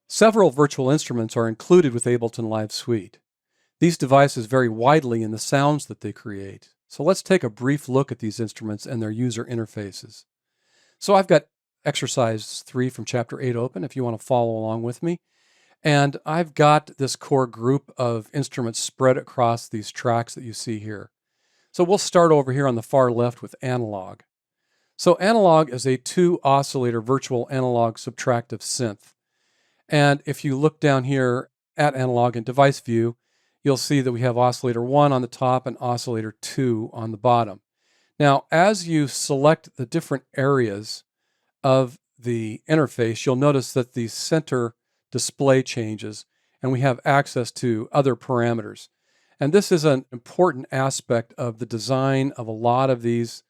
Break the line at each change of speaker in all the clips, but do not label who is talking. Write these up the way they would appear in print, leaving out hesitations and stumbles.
Several virtual instruments are included with Ableton Live Suite. These devices vary widely in the sounds that they create. So let's take a brief look at these instruments and their user interfaces. So I've got exercise 3 from chapter 8 open if you want to follow along with me. And I've got this core group of instruments spread across these tracks that you see here. So we'll start over here on the far left with analog. So analog is a 2-oscillator virtual analog subtractive synth. And if you look down here at analog in device view, you'll see that we have oscillator 1 on the top and oscillator 2 on the bottom. Now, as you select the different areas of the interface, you'll notice that the center display changes and we have access to other parameters. And this is an important aspect of the design of a lot of these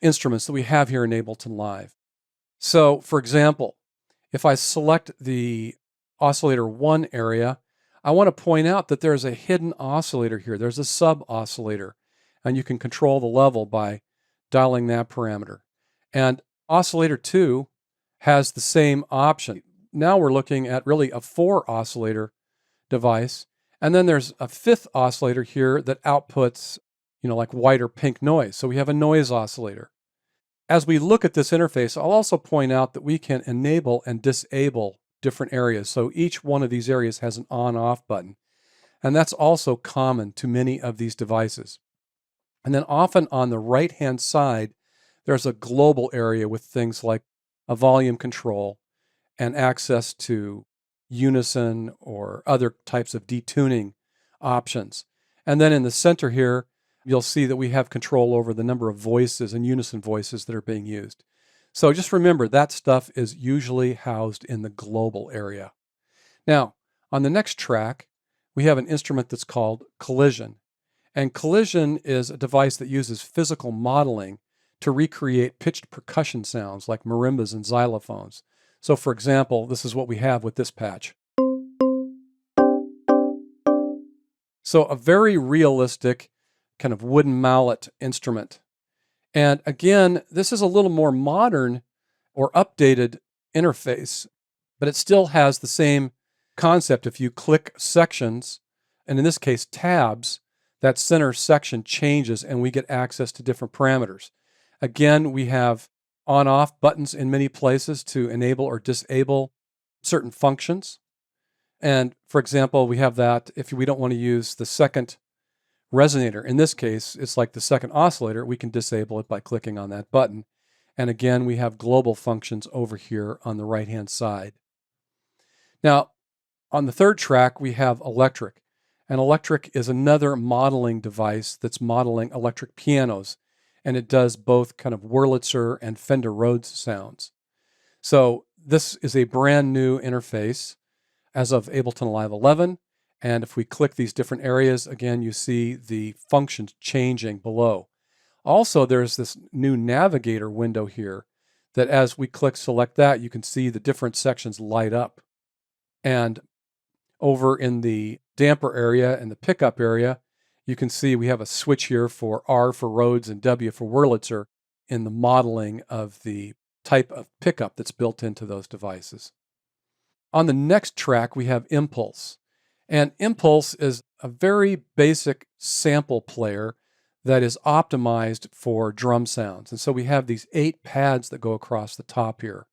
instruments that we have here in Ableton Live. So, for example, if I select the oscillator 1 area, I want to point out that there's a hidden oscillator here. There's a sub-oscillator, and you can control the level by dialing that parameter. And oscillator 2 has the same option. Now we're looking at really a 4-oscillator device, and then there's a 5th oscillator here that outputs, like white or pink noise. So we have a noise oscillator. As we look at this interface, I'll also point out that we can enable and disable different areas. So each one of these areas has an on-off button. And that's also common to many of these devices. And then often on the right-hand side, there's a global area with things like a volume control and access to unison or other types of detuning options. And then in the center here, you'll see that we have control over the number of voices and unison voices that are being used. So just remember that stuff is usually housed in the global area. Now, on the next track, we have an instrument that's called collision. And collision is a device that uses physical modeling to recreate pitched percussion sounds like marimbas and xylophones. So for example, this is what we have with this patch. So a very realistic kind of wooden mallet instrument. And again, this is a little more modern or updated interface, but it still has the same concept. If you click sections, and in this case tabs, that center section changes and we get access to different parameters. Again, we have on-off buttons in many places to enable or disable certain functions. And for example, we have that if we don't want to use the second resonator. In this case, it's like the second oscillator. We can disable it by clicking on that button. And again, we have global functions over here on the right-hand side. Now, on the third track, we have electric. And electric is another modeling device that's modeling electric pianos. And it does both kind of Wurlitzer and Fender Rhodes sounds. So this is a brand new interface as of Ableton Live 11. And if we click these different areas, again, you see the functions changing below. Also, there's this new navigator window here that as we click select that, you can see the different sections light up. And over in the damper area and the pickup area, you can see we have a switch here for R for Rhodes and W for Wurlitzer in the modeling of the type of pickup that's built into those devices. On the next track, we have Impulse. And Impulse is a very basic sample player that is optimized for drum sounds. And so we have these 8 pads that go across the top here.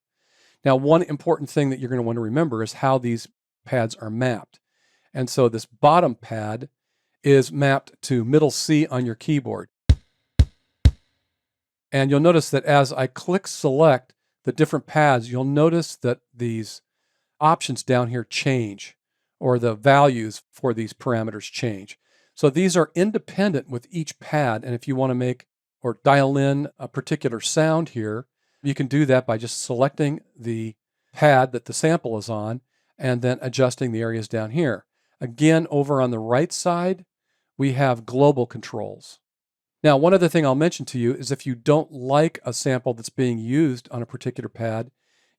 Now, one important thing that you're going to want to remember is how these pads are mapped. And so this bottom pad is mapped to middle C on your keyboard. And you'll notice that as I click select the different pads, you'll notice that these options down here change, or the values for these parameters change. So these are independent with each pad, and if you want to make or dial in a particular sound here, you can do that by just selecting the pad that the sample is on and then adjusting the areas down here. Again, over on the right side, we have global controls. Now, one other thing I'll mention to you is if you don't like a sample that's being used on a particular pad,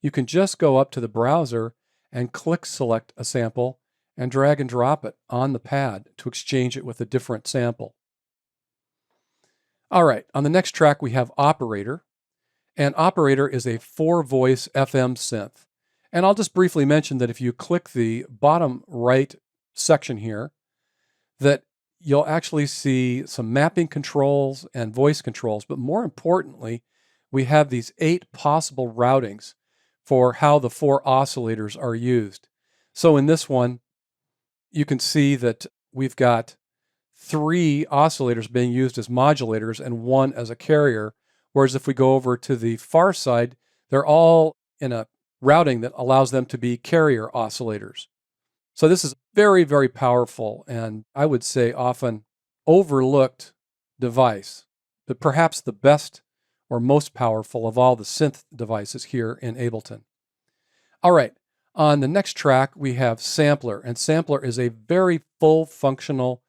you can just go up to the browser and click select a sample and drag and drop it on the pad to exchange it with a different sample. All right, on the next track we have Operator. And Operator is a 4-voice FM synth. And I'll just briefly mention that if you click the bottom right section here, that you'll actually see some mapping controls and voice controls. But more importantly, we have these 8 possible routings for how the 4 oscillators are used. So in this one, you can see that we've got 3 oscillators being used as modulators and 1 as a carrier. Whereas if we go over to the far side, they're all in a routing that allows them to be carrier oscillators. So this is very, very powerful, and I would say often overlooked device, but perhaps the best or most powerful of all the synth devices here in Ableton. All right, on the next track we have Sampler, and Sampler is a very full functional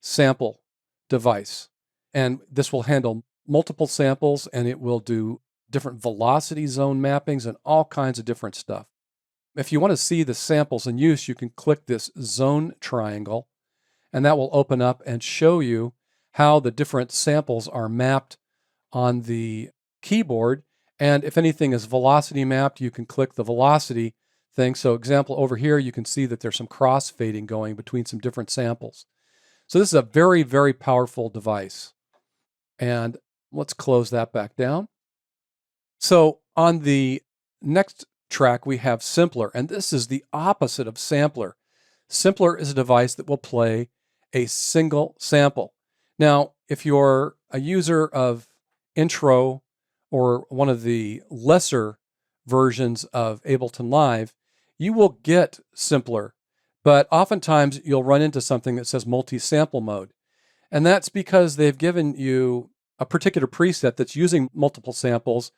sample device. And this will handle multiple samples, and it will do different velocity zone mappings and all kinds of different stuff. If you want to see the samples in use, you can click this zone triangle, and that will open up and show you how the different samples are mapped on the keyboard. And if anything is velocity mapped, you can click the velocity thing. So example over here, you can see that there's some crossfading going between some different samples. So this is a very, very powerful device. And let's close that back down. So on the next track, we have Simpler, and this is the opposite of Sampler. Simpler is a device that will play a single sample. Now, if you're a user of Intro or one of the lesser versions of Ableton Live, you will get Simpler, but oftentimes you'll run into something that says multi-sample mode. And that's because they've given you a particular preset that's using multiple samples,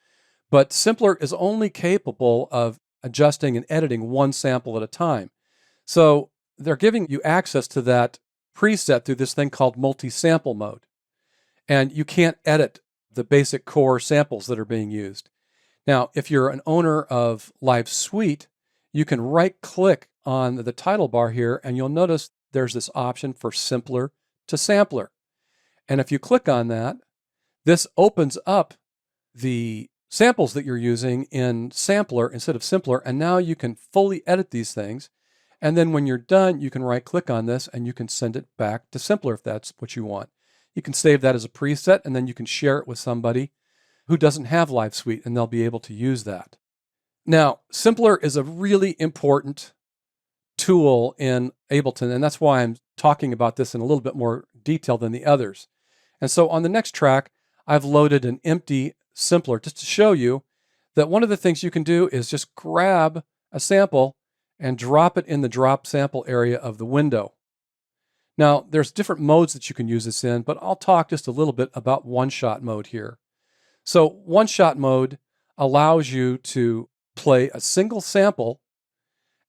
but Simpler is only capable of adjusting and editing one sample at a time. So they're giving you access to that preset through this thing called multi-sample mode. And you can't edit the basic core samples that are being used. Now, if you're an owner of Live Suite, you can right-click on the title bar here, and you'll notice there's this option for Simpler to Sampler. And if you click on that, this opens up the samples that you're using in Sampler instead of Simpler, and now you can fully edit these things. And then when you're done, you can right-click on this and you can send it back to Simpler if that's what you want. You can save that as a preset, and then you can share it with somebody who doesn't have Live Suite, and they'll be able to use that. Now, Simpler is a really important tool in Ableton, and that's why I'm talking about this in a little bit more detail than the others. And so on the next track, I've loaded an empty Simpler just to show you that one of the things you can do is just grab a sample and drop it in the drop sample area of the window. Now, there's different modes that you can use this in, but I'll talk just a little bit about one-shot mode here. So one-shot mode allows you to play a single sample,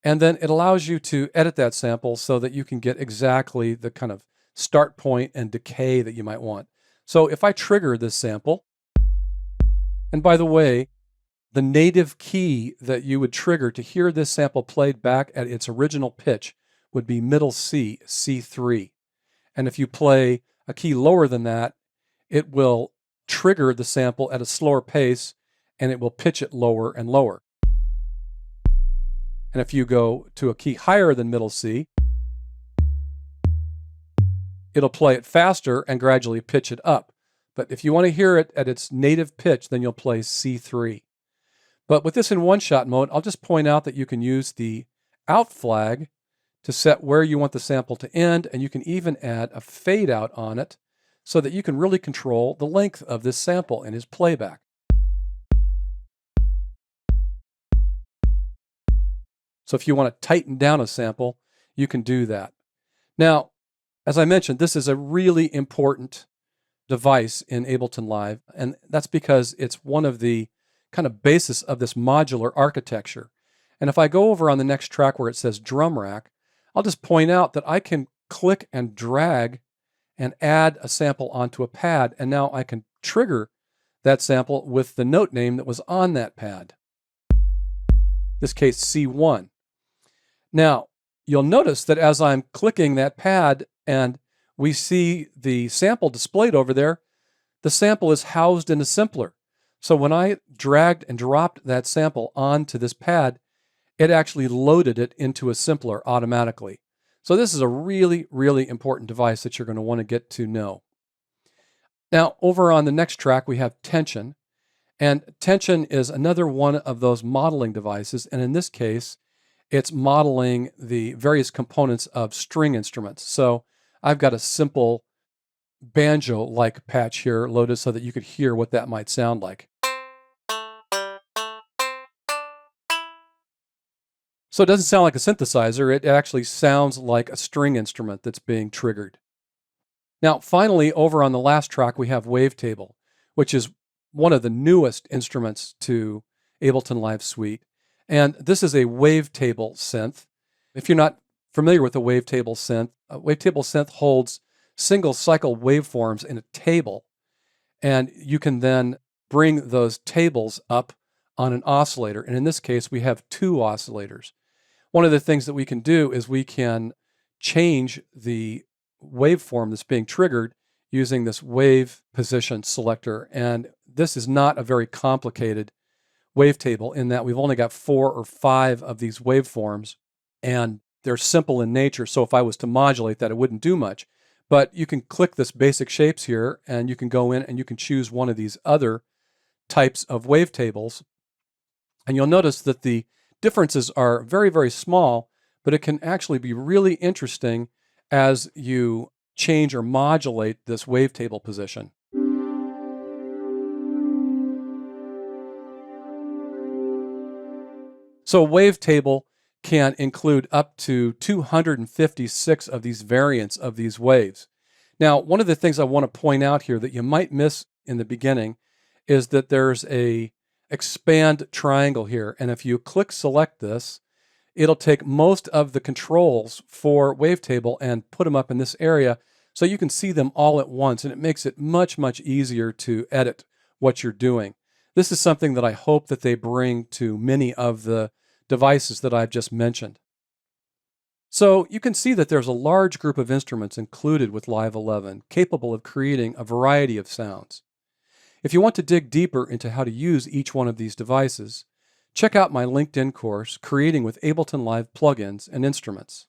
and then it allows you to edit that sample so that you can get exactly the kind of start point and decay that you might want. So if I trigger this sample, and by the way, the native key that you would trigger to hear this sample played back at its original pitch would be middle C, C3. And if you play a key lower than that, it will trigger the sample at a slower pace, and it will pitch it lower and lower. And if you go to a key higher than middle C, it'll play it faster and gradually pitch it up. But if you want to hear it at its native pitch, then you'll play C3. But with this in one-shot mode, I'll just point out that you can use the out flag to set where you want the sample to end, and you can even add a fade out on it so that you can really control the length of this sample and his playback. So if you want to tighten down a sample, you can do that. Now, as I mentioned, this is a really important device in Ableton Live, and that's because it's one of the kind of basis of this modular architecture. And if I go over on the next track where it says drum rack, I'll just point out that I can click and drag and add a sample onto a pad, and now I can trigger that sample with the note name that was on that pad. In this case, C1. Now, you'll notice that as I'm clicking that pad and we see the sample displayed over there, the sample is housed in a Simpler. So when I dragged and dropped that sample onto this pad, it actually loaded it into a simpler automatically. So this is a really, really important device that you're going to want to get to know. Now, over on the next track, we have tension. And tension is another one of those modeling devices. And in this case, it's modeling the various components of string instruments. So I've got a simple banjo-like patch here loaded so that you could hear what that might sound like. So it doesn't sound like a synthesizer, it actually sounds like a string instrument that's being triggered. Now, finally, over on the last track, we have Wavetable, which is one of the newest instruments to Ableton Live Suite. And this is a wavetable synth. If you're not familiar with a wavetable synth holds single cycle waveforms in a table, and you can then bring those tables up on an oscillator. And in this case, we have two oscillators. One of the things that we can do is we can change the waveform that's being triggered using this wave position selector. And this is not a very complicated wavetable in that we've only got 4 or 5 of these waveforms, and they're simple in nature. So if I was to modulate that, it wouldn't do much. But you can click this basic shapes here, and you can go in and you can choose one of these other types of wavetables. And you'll notice that the differences are very, very small, but it can actually be really interesting as you change or modulate this wavetable position. So a wavetable can include up to 256 of these variants of these waves. Now, one of the things I want to point out here that you might miss in the beginning is that there's a expand triangle here. And if you click select this, it'll take most of the controls for Wavetable and put them up in this area so you can see them all at once. And it makes it much, much easier to edit what you're doing. This is something that I hope that they bring to many of the devices that I've just mentioned. So you can see that there's a large group of instruments included with Live 11, capable of creating a variety of sounds. If you want to dig deeper into how to use each one of these devices, check out my LinkedIn course, Creating with Ableton Live Plugins and Instruments.